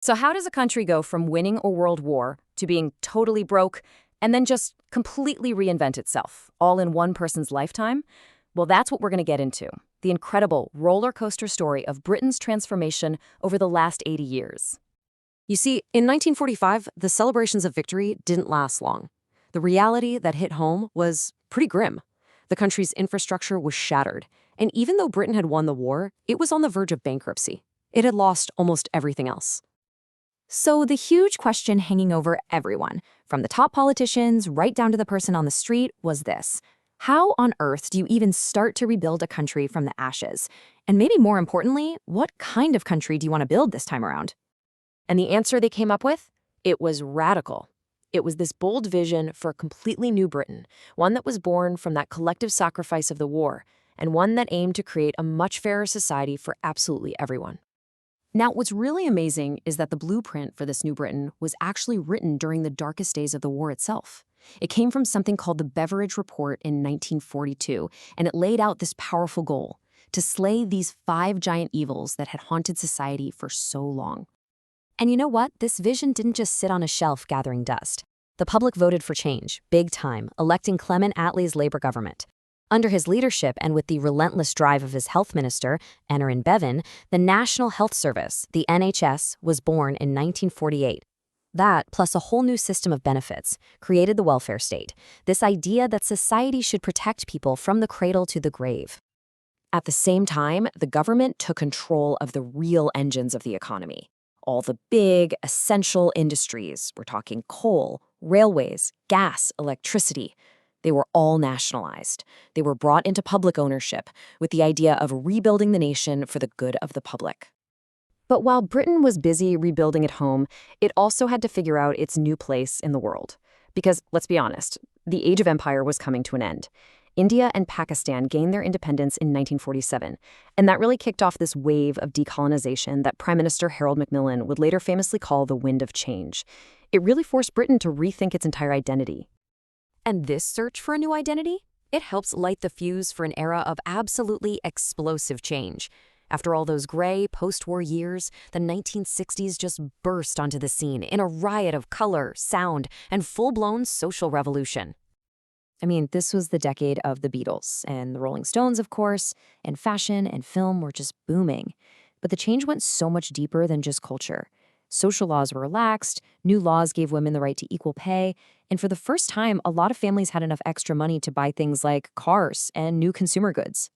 So how does a country go from winning a world war to being totally broke and then just completely reinvent itself, all in one person's lifetime? Well, that's what we're going to get into. The incredible roller coaster story of Britain's transformation over the last 80 years. You see, in 1945, the celebrations of victory didn't last long. The reality that hit home was pretty grim. The country's infrastructure was shattered, and even though Britain had won the war, it was on the verge of bankruptcy. It had lost almost everything else. So the huge question hanging over everyone, from the top politicians right down to the person on the street, was this. How on earth do you even start to rebuild a country from the ashes? And maybe more importantly, what kind of country do you want to build this time around? And the answer they came up with? It was radical. It was this bold vision for a completely new Britain, one that was born from that collective sacrifice of the war, and one that aimed to create a much fairer society for absolutely everyone. Now, what's really amazing is that the blueprint for this new Britain was actually written during the darkest days of the war itself. It came from something called the Beveridge Report in 1942, and it laid out this powerful goal: to slay these 5 giant evils that had haunted society for so long. And you know what? This vision didn't just sit on a shelf gathering dust. The public voted for change, big time, electing Clement Attlee's Labour government. Under his leadership and with the relentless drive of his health minister, Aneurin Bevan, the National Health Service, the NHS, was born in 1948. That, plus a whole new system of benefits, created the welfare state, this idea that society should protect people from the cradle to the grave. At the same time, the government took control of the real engines of the economy. All the big, essential industries, we're talking coal, railways, gas, electricity, they were all nationalized. They were brought into public ownership with the idea of rebuilding the nation for the good of the public. But while Britain was busy rebuilding at home, it also had to figure out its new place in the world. Because, let's be honest, the age of empire was coming to an end. India and Pakistan gained their independence in 1947, and that really kicked off this wave of decolonization that Prime Minister Harold Macmillan would later famously call the wind of change. It really forced Britain to rethink its entire identity. And this search for a new identity? It helps light the fuse for an era of absolutely explosive change. After all those gray, post-war years, the 1960s just burst onto the scene in a riot of color, sound, and full-blown social revolution. I mean, this was the decade of the Beatles, and the Rolling Stones, of course, and fashion and film were just booming. But the change went so much deeper than just culture. Social laws were relaxed, new laws gave women the right to equal pay, and for the first time, a lot of families had enough extra money to buy things like cars and new consumer goods.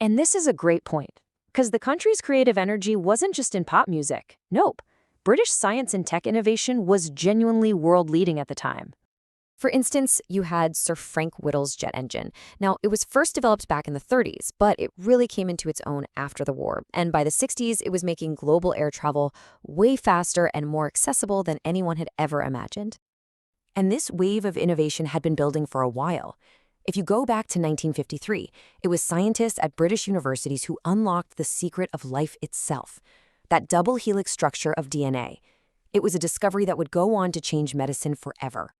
And this is a great point, because the country's creative energy wasn't just in pop music. Nope. British science and tech innovation was genuinely world-leading at the time. For instance, you had Sir Frank Whittle's jet engine. Now, it was first developed back in the 30s, but it really came into its own after the war. And by the 60s, it was making global air travel way faster and more accessible than anyone had ever imagined. And this wave of innovation had been building for a while. If you go back to 1953, it was scientists at British universities who unlocked the secret of life itself, that double helix structure of DNA. It was a discovery that would go on to change medicine forever.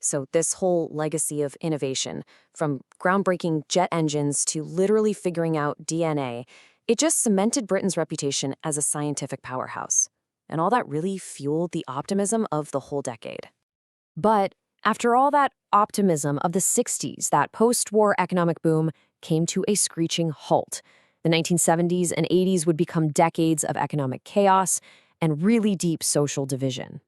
So this whole legacy of innovation, from groundbreaking jet engines to literally figuring out DNA, it just cemented Britain's reputation as a scientific powerhouse. And all that really fueled the optimism of the whole decade. But after all that optimism of the 60s, that post-war economic boom came to a screeching halt. The 1970s and 80s would become decades of economic chaos and really deep social division.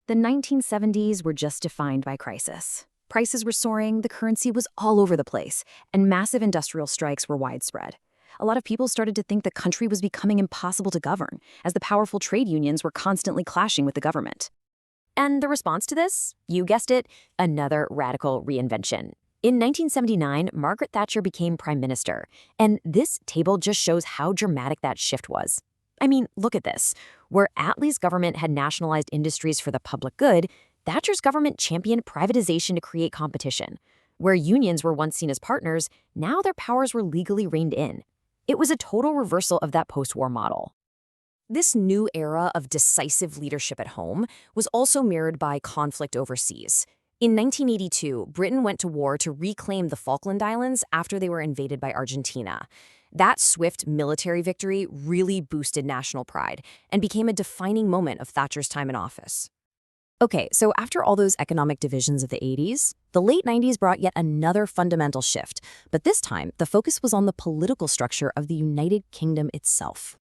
The 1970s were just defined by crisis. Prices were soaring, the currency was all over the place, and massive industrial strikes were widespread. A lot of people started to think the country was becoming impossible to govern, as the powerful trade unions were constantly clashing with the government. And the response to this? You guessed it, another radical reinvention. In 1979, Margaret Thatcher became prime minister, and this table just shows how dramatic that shift was. I mean, look at this. Where Attlee's government had nationalized industries for the public good, Thatcher's government championed privatization to create competition. Where unions were once seen as partners, now their powers were legally reined in. It was a total reversal of that post-war model. This new era of decisive leadership at home was also mirrored by conflict overseas. In 1982, Britain went to war to reclaim the Falkland Islands after they were invaded by Argentina. That swift military victory really boosted national pride and became a defining moment of Thatcher's time in office. Okay, so after all those economic divisions of the 80s, the late 90s brought yet another fundamental shift, but this time the focus was on the political structure of the United Kingdom itself.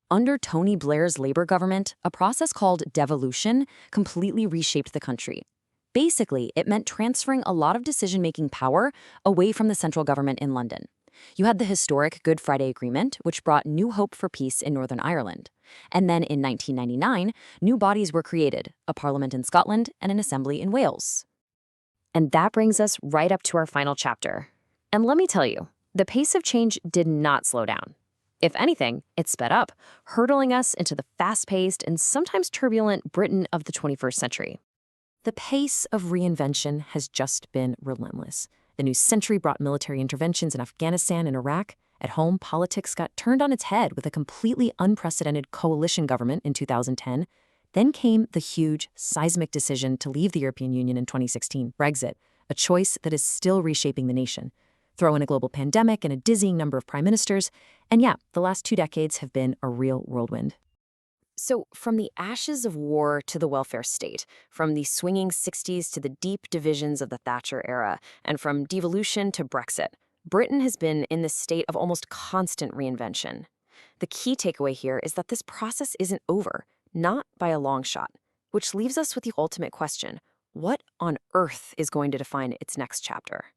Under Tony Blair's Labour government, a process called devolution completely reshaped the country. Basically, it meant transferring a lot of decision-making power away from the central government in London. You had the historic Good Friday Agreement, which brought new hope for peace in Northern Ireland. And then in 1999, new bodies were created, a parliament in Scotland and an assembly in Wales. And that brings us right up to our final chapter. And let me tell you, the pace of change did not slow down. If anything, it sped up, hurtling us into the fast-paced and sometimes turbulent Britain of the 21st century. The pace of reinvention has just been relentless. The new century brought military interventions in Afghanistan and Iraq. At home, politics got turned on its head with a completely unprecedented coalition government in 2010. Then came the huge, seismic decision to leave the European Union in 2016, Brexit, a choice that is still reshaping the nation. Throw in a global pandemic and a dizzying number of prime ministers, and yeah, the last 2 decades have been a real whirlwind. So, from the ashes of war to the welfare state, from the swinging 60s to the deep divisions of the Thatcher era, and from devolution to Brexit, Britain has been in this state of almost constant reinvention. The key takeaway here is that this process isn't over, not by a long shot, which leaves us with the ultimate question: what on earth is going to define its next chapter?